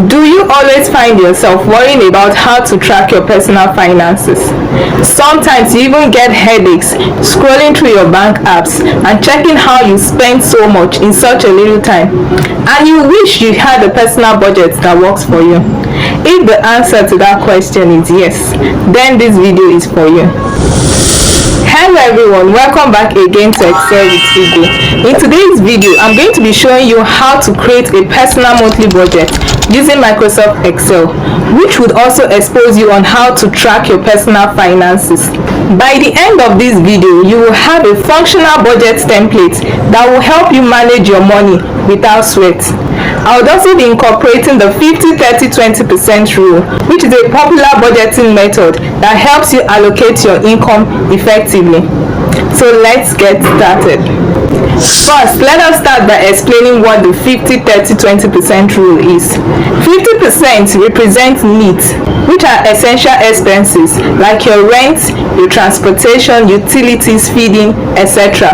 Do you always find yourself worrying about how to track your personal finances? Sometimes you even get headaches scrolling through your bank apps and checking how you spend so much in such a little time, and you wish you had a personal budget that works for you. If the answer to that question is yes, then this video is for you. Hello everyone, welcome back again to Excel with Igbo. In today's video, I'm going to be showing you how to create a personal monthly budget using Microsoft Excel, which would also expose you on how to track your personal finances. By the end of this video, you will have a functional budget template that will help you manage your money without sweat. I would also be incorporating the 50-30-20% rule, which is a popular budgeting method that helps you allocate your income effectively. So let's get started. First, let us start by explaining what the 50-30-20% rule is. 50% represents needs, which are essential expenses like your rent, your transportation, utilities, feeding, etc.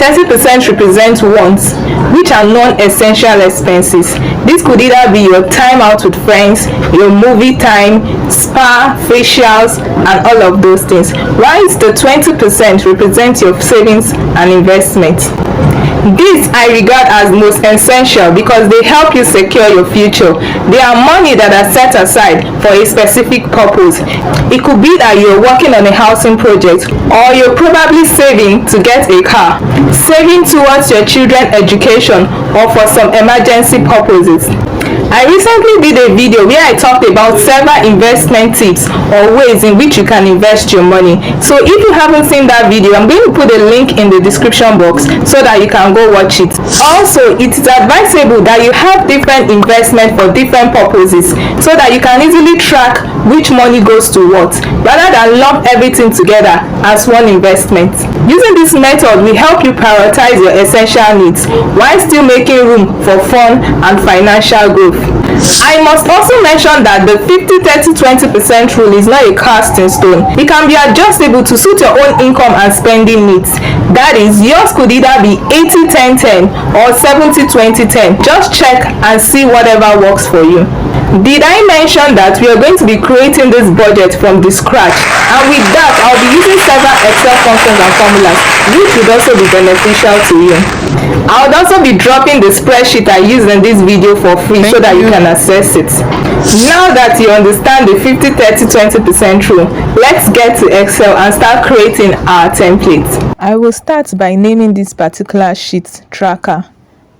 30% represents wants, which are non-essential expenses. This could either be your time out with friends, your movie time, spa, facials, and all of those things. Whilst the 20% represents your savings and investment. These I regard as most essential because they help you secure your future. They are money that are set aside for a specific purpose. It could be that you're working on a housing project, or you're probably saving to get a car, saving towards your children's education, or for some emergency purposes. I recently did a video where I talked about several investment tips or ways in which you can invest your money. So if you haven't seen that video, I'm going to put a link in the description box so that you can go watch it. Also, it is advisable that you have different investments for different purposes so that you can easily track which money goes to what, rather than lump everything together as one investment. Using this method will help you prioritize your essential needs while still making room for fun and financial growth. I must also mention that the 50-30-20% rule is not a cast in stone. It can be adjustable to suit your own income and spending needs. That is, yours could either be 80-10-10 or 70-20-10. Just check and see whatever works for you. Did I mention that we are going to be creating this budget from the scratch, and with that I'll be using several Excel functions and formulas which would also be beneficial to you. I would also be dropping the spreadsheet I used in this video for free so that you can access it. Now that you understand the 50-30-20% rule, let's get to Excel and start creating our template. I will start by naming this particular sheet Tracker.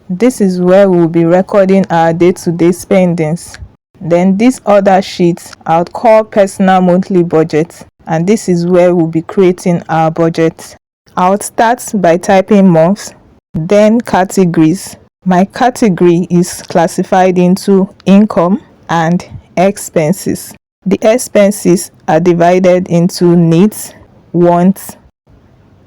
This is where we'll be recording our day-to-day spendings. Then this other sheet I'll call Personal Monthly Budget, and this is where we'll be creating our budget. I'll start by typing months, then categories. My category is classified into income and expenses. The expenses are divided into needs, wants,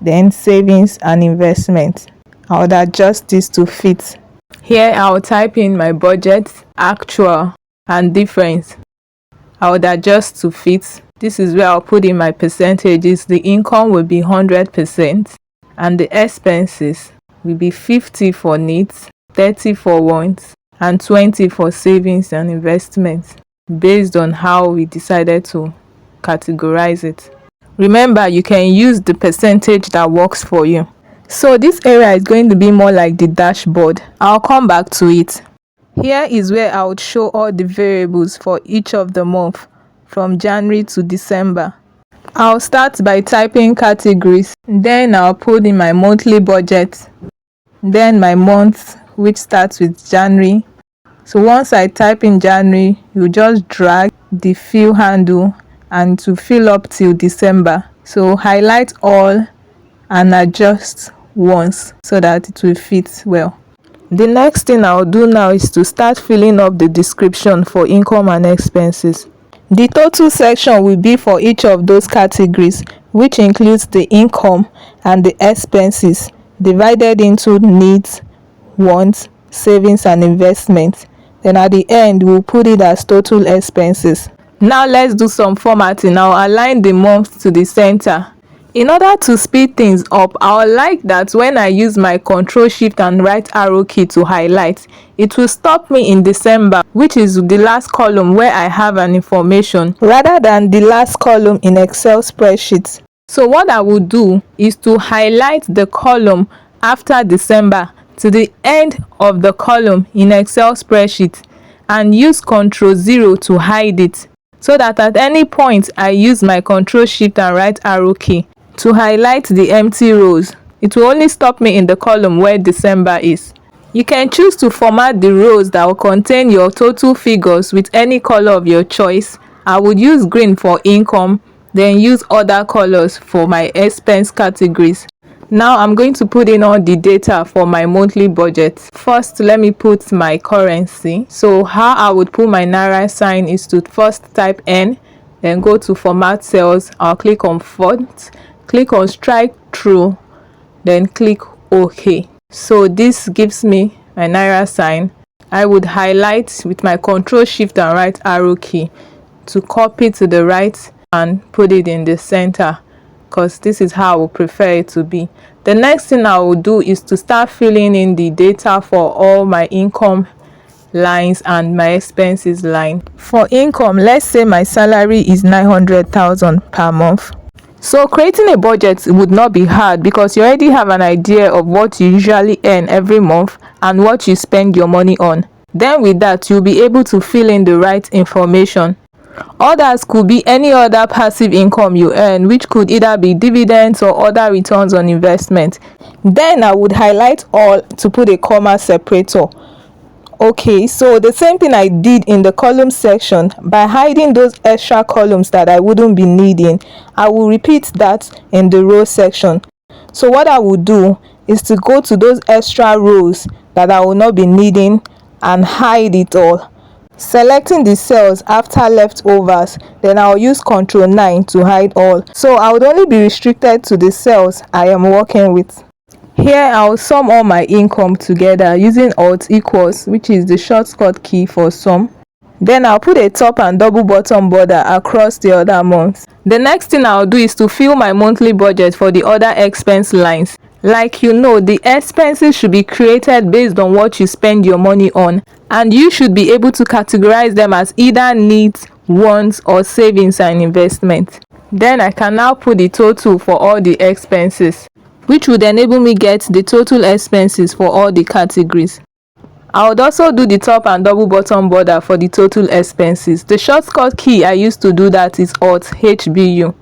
then savings and investment. I would adjust this to fit. Here I'll type in my budget, actual, and difference. I would adjust to fit. This is where I'll put in my percentages. The income will be 100% and the expenses will be 50 for needs, 30 for wants, and 20 for savings and investments, based on how we decided to categorize it. Remember, you can use the percentage that works for you. So this area is going to be more like the dashboard. I'll come back to it. Here is where I would show all the variables for each of the months from January to December. I'll start by typing categories, then I'll put in my monthly budget, then my month, which starts with January. So once I type in January, you just drag the fill handle and to fill up till December. So highlight all and adjust once so that it will fit well. The next thing I'll do now is to start filling up the description for income and expenses. The total section will be for each of those categories, which includes the income and the expenses divided into needs, wants, savings and investments. Then at the end, we'll put it as total expenses. Now let's do some formatting. I'll align the months to the center. In order to speed things up, I would like that when I use my Ctrl Shift and right arrow key to highlight, it will stop me in December, which is the last column where I have an information, rather than the last column in Excel spreadsheet. So what I will do is to highlight the column after December to the end of the column in Excel spreadsheet and use Ctrl 0 to hide it, so that at any point I use my Ctrl Shift and right arrow key to highlight the empty rows. It will only stop me in the column where December is. You can choose to format the rows that will contain your total figures with any color of your choice. I would use green for income, then use other colors for my expense categories. Now I'm going to put in all the data for my monthly budget. First, let me put my currency. So how I would put my Naira sign is to first type N, then go to format cells. I'll click on font, click on strike through, then click OK. So this gives me my Naira sign. I would highlight with my Ctrl Shift and right arrow key to copy to the right and put it in the center, because this is how I would prefer it to be. The next thing I will do is to start filling in the data for all my income lines and my expenses line. For income, let's say my salary is 900,000 per month. So creating a budget would not be hard, because you already have an idea of what you usually earn every month and what you spend your money on. Then with that, you'll be able to fill in the right information. Others could be any other passive income you earn, which could either be dividends or other returns on investment. Then I would highlight all to put a comma separator. Okay, so the same thing I did in the column section, by hiding those extra columns that I wouldn't be needing, I will repeat that in the row section. So what I will do is to go to those extra rows that I will not be needing and hide it all, selecting the cells after leftovers. Then I'll use Ctrl 9 to hide all, so I would only be restricted to the cells I am working with. Here I'll sum all my income together using Alt equals, which is the shortcut key for sum. Then I'll put a top and double bottom border across the other months. The next thing I'll do is to fill my monthly budget for the other expense lines. Like the expenses should be created based on what you spend your money on, and you should be able to categorize them as either needs, wants, or savings and investment. Then I can now put the total for all the expenses, which would enable me get the total expenses for all the categories. I would also do the top and double bottom border for the total expenses. The shortcut key I used to do that is Alt HBU.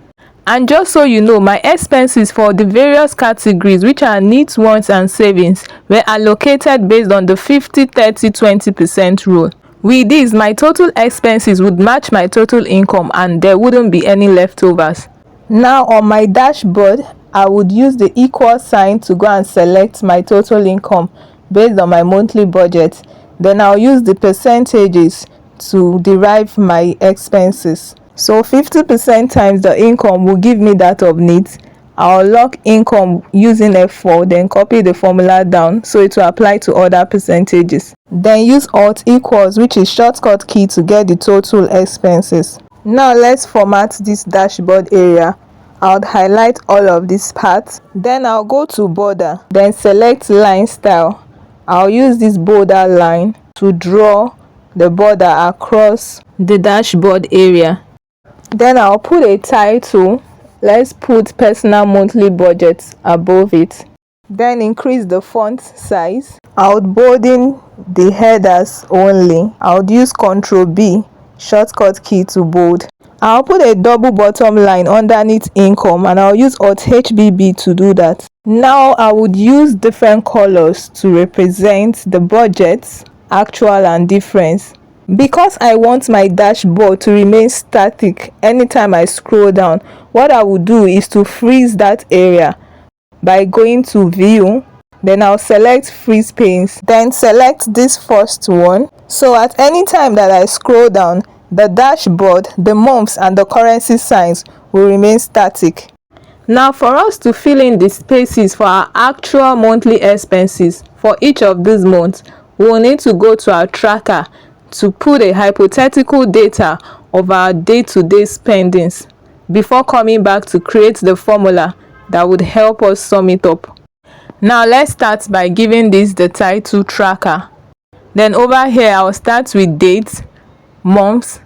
And just so you know, my expenses for the various categories, which are needs, wants, and savings, were allocated based on the 50, 30, 20% rule. With this, my total expenses would match my total income and there wouldn't be any leftovers. Now on my dashboard, I would use the equal sign to go and select my total income based on my monthly budget. Then I'll use the percentages to derive my expenses. So 50% times the income will give me that of needs. I'll lock income using F4, then copy the formula down so it will apply to other percentages. Then use Alt equals, which is shortcut key, to get the total expenses. Now let's format this dashboard area. I'll highlight all of these parts. Then I'll go to border, then select line style. I'll use this border line to draw the border across the dashboard area. Then I'll put a title. Let's put personal monthly budget above it. Then increase the font size. I'll bolding the headers only. I'll use Ctrl B, shortcut key, to bold. I'll put a double bottom line underneath income, and I'll use Alt HBB to do that. Now I would use different colors to represent the budgets, actual and difference. Because I want my dashboard to remain static anytime I scroll down, what I will do is to freeze that area by going to View. Then I'll select Freeze Panes, then select this first one. So at any time that I scroll down, the dashboard, the months, and the currency signs will remain static. Now for us to fill in the spaces for our actual monthly expenses for each of these months, we will need to go to our tracker to put a hypothetical data of our day-to-day spendings before coming back to create the formula that would help us sum it up. Now let's start by giving this the title tracker. Then over here I'll start with dates, months,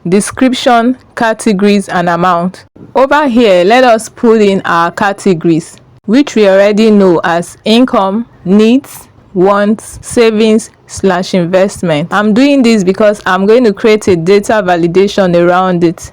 description, categories and amount. Over here let us put in our categories, which we already know as income, needs, wants, savings / investment. I'm doing this because I'm going to create a data validation around it.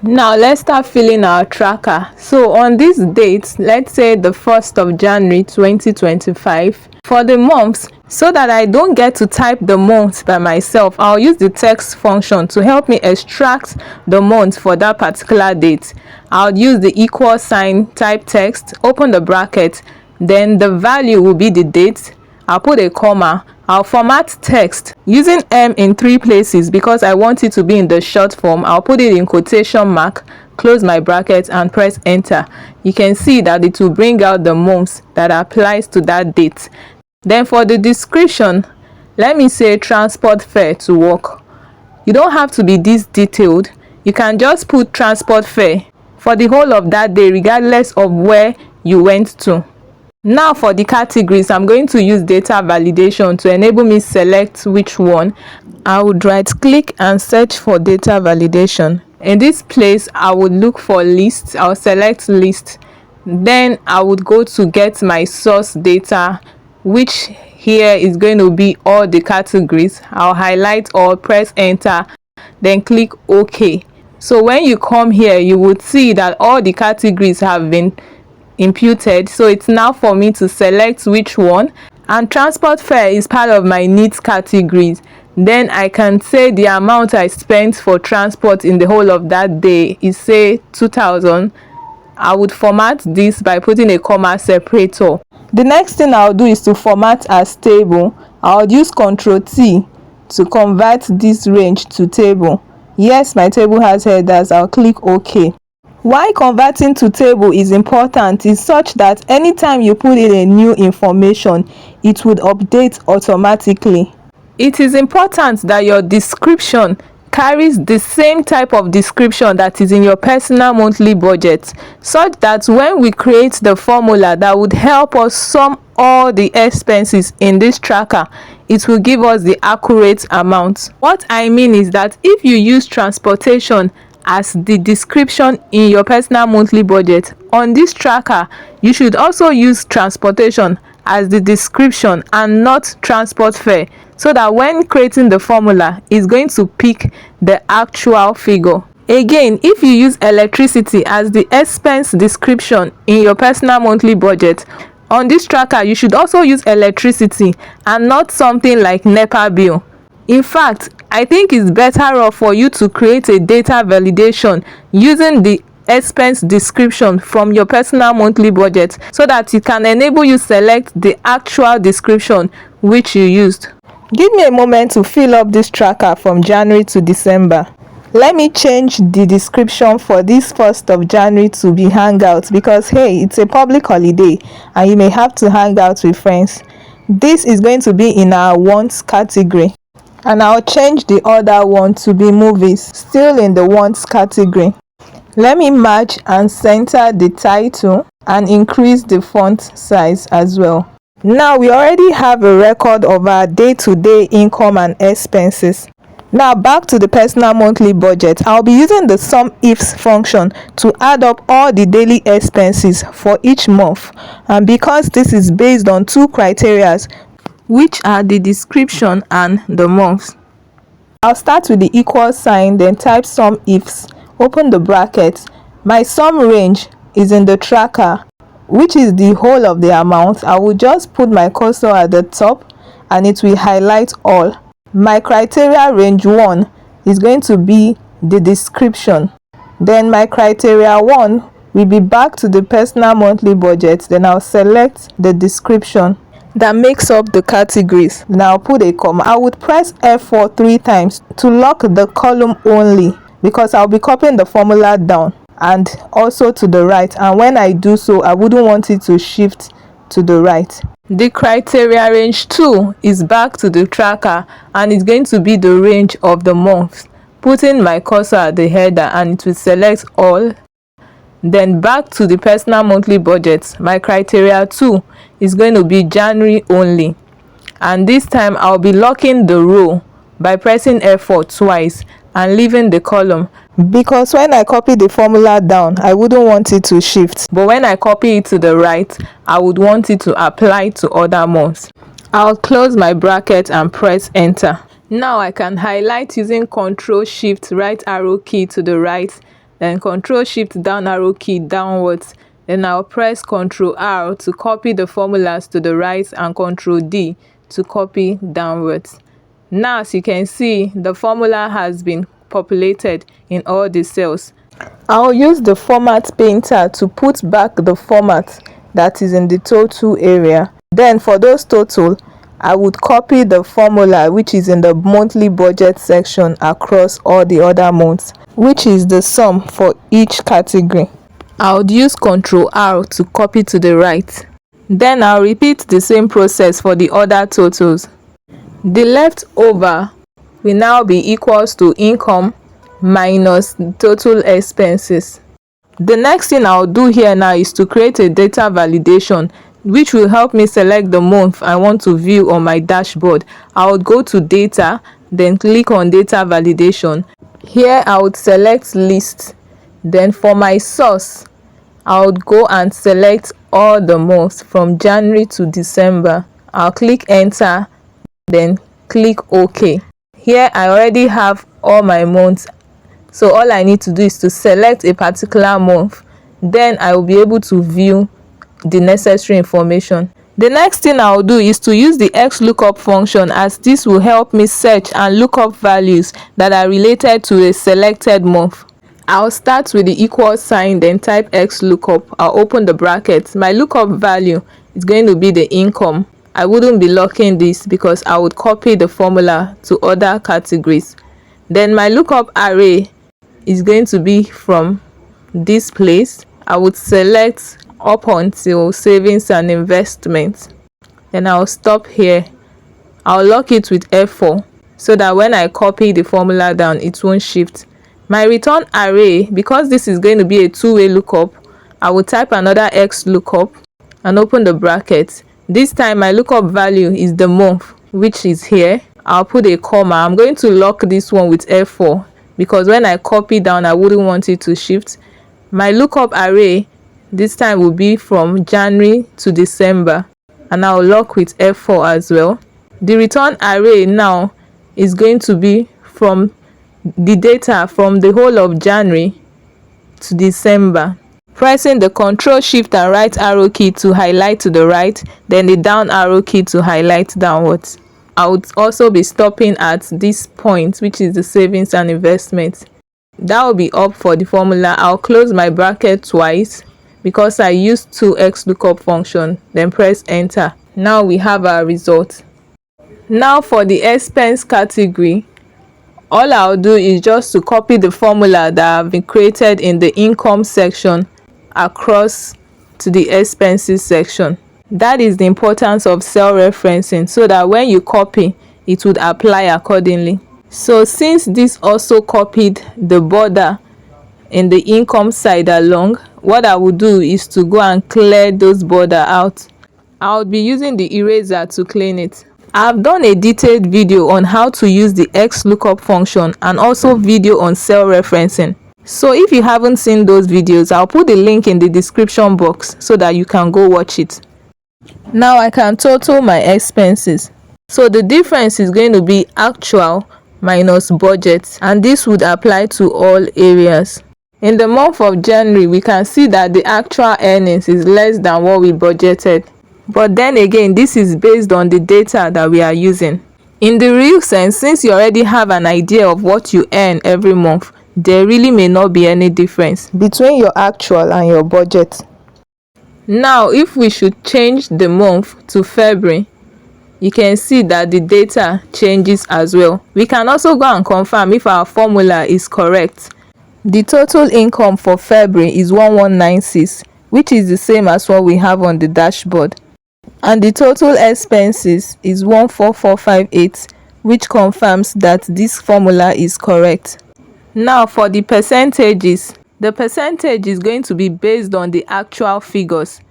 Now let's start filling our tracker. So on this date, let's say the 1st of January 2025, for the months, so that I don't get to type the month by myself, I'll use the text function to help me extract the month for that particular date. I'll use the equal sign, type text, open the bracket, then the value will be the date. I'll put a comma. I'll format text using M in 3 places because I want it to be in the short form. I'll put it in quotation mark, close my bracket and press enter. You can see that it will bring out the months that applies to that date. Then for the description, let me say transport fare to work. You don't have to be this detailed. You can just put transport fare for the whole of that day regardless of where you went to. Now for the categories, I'm going to use data validation to enable me select which one. I would right click and search for data validation. In this place, I would look for list. I'll select list. Then I would go to get my source data, which here is going to be all the categories. I'll highlight all, press enter, then click OK. So when you come here, you would see that all the categories have been imputed. So it's now for me to select which one, and transport fare is part of my needs categories. Then I can say the amount I spent for transport in the whole of that day is say 2,000. I would format this by putting a comma separator. The next thing I'll do is to format as table. I'll use Ctrl+T to convert this range to table. Yes, my table has headers. I'll click OK. Why converting to table is important is such that anytime you put in a new information, it would update automatically. It is important that your description carries the same type of description that is in your personal monthly budget, such that when we create the formula that would help us sum all the expenses in this tracker, it will give us the accurate amount. What I mean is that if you use transportation as the description in your personal monthly budget, on this tracker you should also use transportation as the description and not transport fare, so that when creating the formula it's going to pick the actual figure. Again, if you use electricity as the expense description in your personal monthly budget, on this tracker you should also use electricity and not something like NEPA bill. In fact, I think it's better off for you to create a data validation using the expense description from your personal monthly budget, so that it can enable you select the actual description which you used. Give me a moment to fill up this tracker from January to December. Let me change the description for this 1st of January to be hangout, because hey, it's a public holiday and you may have to hang out with friends. This is going to be in our wants category. And I'll change the other one to be movies, still in the wants category. Let me match and center the title and increase the font size as well. Now we already have a record of our day-to-day income and expenses. Now back to the personal monthly budget. I'll be using the SumIfs function to add up all the daily expenses for each month. And because this is based on 2 criteria, which are the description and the months, I'll start with the equal sign, then type SumIfs, open the bracket. My sum range is in the tracker, which is the whole of the amount. I will just put my cursor at the top and it will highlight all. My criteria range 1 is going to be the description. Then my criteria 1 will be back to the personal monthly budget. Then I'll select the description that makes up the categories. Now put a comma. I would press F4 3 times to lock the column only, because I'll be copying the formula down and also to the right, and when I do so I wouldn't want it to shift to the right. The criteria range 2 is back to the tracker and it's going to be the range of the months. Putting my cursor at the header and it will select all. Then back to the personal monthly budget. My criteria 2 is going to be January only, and this time I'll be locking the row by pressing F4 twice and leaving the column, because when I copy the formula down I wouldn't want it to shift, but when I copy it to the right I would want it to apply to other months. I'll close my bracket and press enter. Now I can highlight using Ctrl Shift right arrow key to the right, then Ctrl Shift down arrow key downwards, then I'll press Ctrl R to copy the formulas to the right and Ctrl D to copy downwards. Now as you can see, the formula has been populated in all the cells. I'll use the format painter to put back the format that is in the total area. Then for those total, I would copy the formula which is in the monthly budget section across all the other months, which is the sum for each category. I would use Ctrl R to copy to the right. Then I'll repeat the same process for the other totals. The leftover will now be equals to income minus total expenses. The next thing I'll do here now is to create a data validation, which will help me select the month I want to view on my dashboard. I would go to data, then click on data validation. Here I would select list. Then for my source, I would go and select all the months from January to December. I'll click enter, then click OK. Here I already have all my months, so all I need to do is to select a particular month. Then I will be able to view the necessary information. The next thing I'll do is to use the XLookup function, as this will help me search and look up values that are related to a selected month. I'll start with the equal sign, then type XLookup. I'll open the brackets. My lookup value is going to be the income. I wouldn't be locking this because I would copy the formula to other categories. Then my lookup array is going to be from this place. I would select up until savings and investments. Then I'll stop here. I'll lock it with F4 so that when I copy the formula down it won't shift. My return array, because this is going to be a two-way lookup, I will type another XLookup and open the bracket. This time my lookup value is the month, which is here. I'll put a comma. I'm going to lock this one with F4 because when I copy down I wouldn't want it to shift. My lookup array this time will be from January to December, and I'll lock with F4 as well. The return array now is going to be from the data from the whole of January to December. Pressing the Ctrl Shift and right arrow key to highlight to the right, then the down arrow key to highlight downwards. I would also be stopping at this point, which is the savings and investments. That will be up for the formula. I'll close my bracket twice because I used two XLookup function, then press enter. Now we have our result. Now for the expense category, all I'll do is just to copy the formula that have been created in the income section across to the expenses section. That is the importance of cell referencing, so that when you copy it would apply accordingly. So since this also copied the border in the income side along, what I will do is to go and clear those border out. I'll be using the eraser to clean it. I've done a detailed video on how to use the XLookup function and also video on cell referencing. So if you haven't seen those videos, I'll put the link in the description box so that you can go watch it. Now I can total my expenses. So the difference is going to be actual minus budget, and this would apply to all areas. In the month of January, we can see that the actual earnings is less than what we budgeted. But then again, this is based on the data that we are using. In the real sense, since you already have an idea of what you earn every month, there really may not be any difference between your actual and your budget. Now, if we should change the month to February, you can see that the data changes as well. We can also go and confirm if our formula is correct. The total income for February is 1196, which is the same as what we have on the dashboard. And the total expenses is 14458, which confirms that this formula is correct. Now for the percentages, The percentage is going to be based on the actual figures,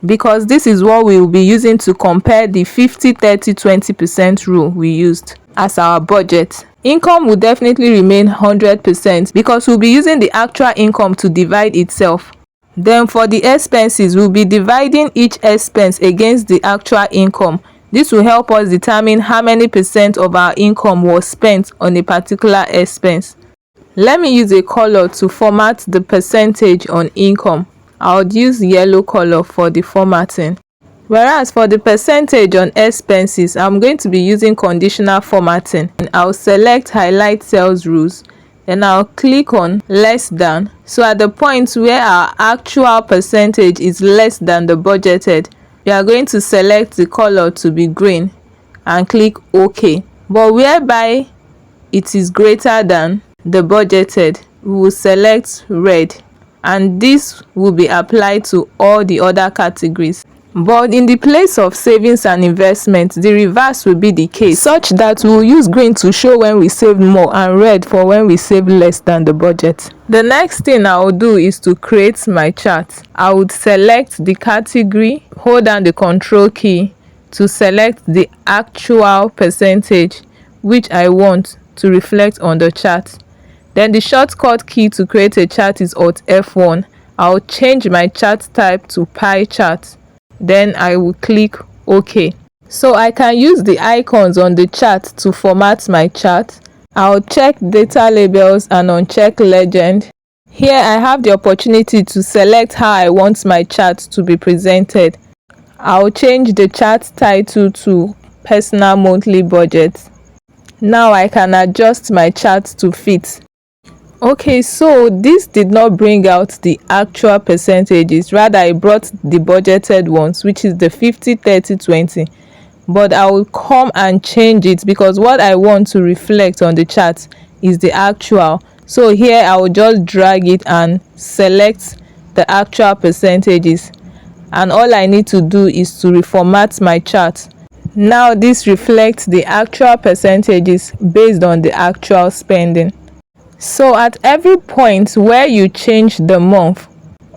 because this is what we will be using to compare the 50-30-20% rule we used as our budget. Income will definitely remain 100% because we'll be using the actual income to divide itself. Then for the expenses, we'll be dividing each expense against the actual income. This will help us determine how many percent of our income was spent on a particular expense. Let me use a color to format the percentage on income. I'll use yellow color for the formatting. Whereas for the percentage on expenses, I'm going to be using conditional formatting. And I'll select highlight cells rules. Then I'll click on less than. So at the point where our actual percentage is less than the budgeted, we are going to select the color to be green and click OK. But whereby it is greater than the budgeted, we will select red, and this will be applied to all the other categories. But in the place of savings and investments, the reverse will be the case, such that we will use green to show when we saved more and red for when we saved less than the budget. The next thing I will do is to create my chart. I would select the category, hold down the control key to select the actual percentage which I want to reflect on the chart. Then the shortcut key to create a chart is Alt F1. I'll change my chart type to pie chart. Then I will click OK. So I can use the icons on the chart to format my chart. I'll check data labels and uncheck legend. Here I have the opportunity to select how I want my chart to be presented. I'll change the chart title to personal monthly budget. Now I can adjust my chart to fit. Okay, so this did not bring out the actual percentages, rather I brought the budgeted ones, which is the 50-30-20. But I will come and change it because what I want to reflect on the chart is the actual. So here I will just drag it and select the actual percentages, and all I need to do is to reformat my chart. Now this reflects the actual percentages based on the actual spending. So at every point where you change the month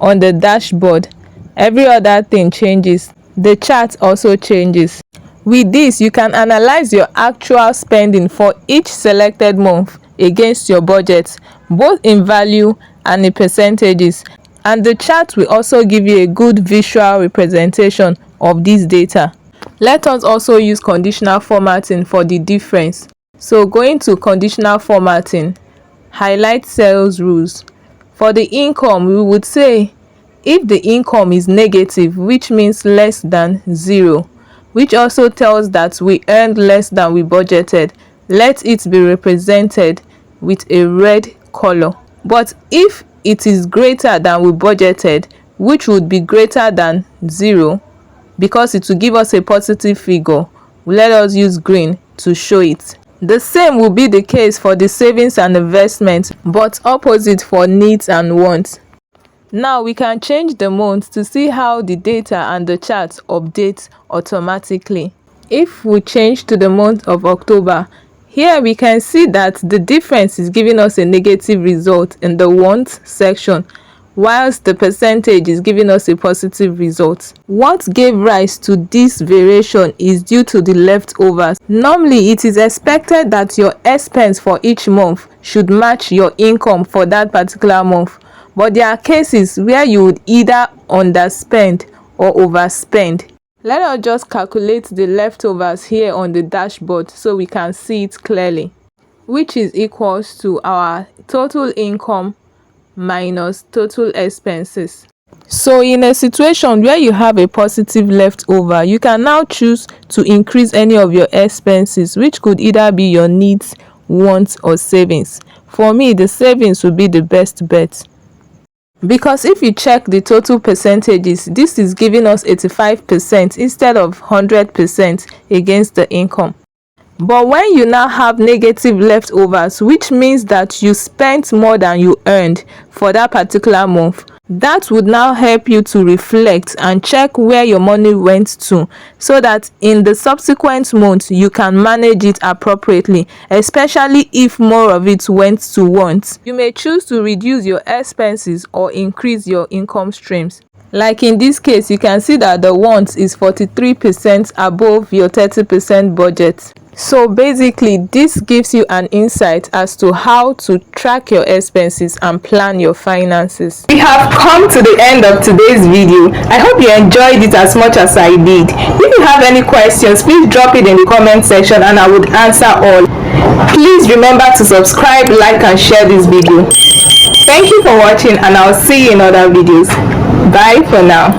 on the dashboard, every other thing changes. The chart also changes. With this, you can analyze your actual spending for each selected month against your budget, both in value and in percentages. And the chart will also give you a good visual representation of this data. Let us also use conditional formatting for the difference. So going to conditional formatting, highlight sales rules. For the income, we would say if the income is negative, which means less than 0, which also tells that we earned less than we budgeted, let it be represented with a red color. But if it is greater than we budgeted, which would be greater than 0, because it will give us a positive figure, let us use green to show it. The same will be the case for the savings and investments, but opposite for needs and wants. Now we can change the month to see how the data and the charts update automatically. If we change to the month of October, here we can see that the difference is giving us a negative result in the wants section, whilst the percentage is giving us a positive result. What gave rise to this variation is due to the leftovers. Normally, it is expected that your expense for each month should match your income for that particular month. But there are cases where you would either underspend or overspend. Let us just calculate the leftovers here on the dashboard so we can see it clearly, which is equals to our total income minus total expenses. So in a situation where you have a positive leftover, you can now choose to increase any of your expenses, which could either be your needs, wants, or savings. For me, the savings would be the best bet, because if you check the total percentages, this is giving us 85% instead of 100% against the income. But when you now have negative leftovers, which means that you spent more than you earned for that particular month, That would now help you to reflect and check where your money went to, so that in the subsequent month you can manage it appropriately, especially if more of it went to wants. You may choose to reduce your expenses or increase your income streams. Like in this case, you can see that the wants is 43% above your 30% budget. So basically, this gives you an insight as to how to track your expenses and plan your finances. We have come to the end of today's video. I hope you enjoyed it as much as I did. If you have any questions, please drop it in the comment section and I would answer all. Please remember to subscribe, like and share this video. Thank you for watching and I'll see you in other videos. Bye for now.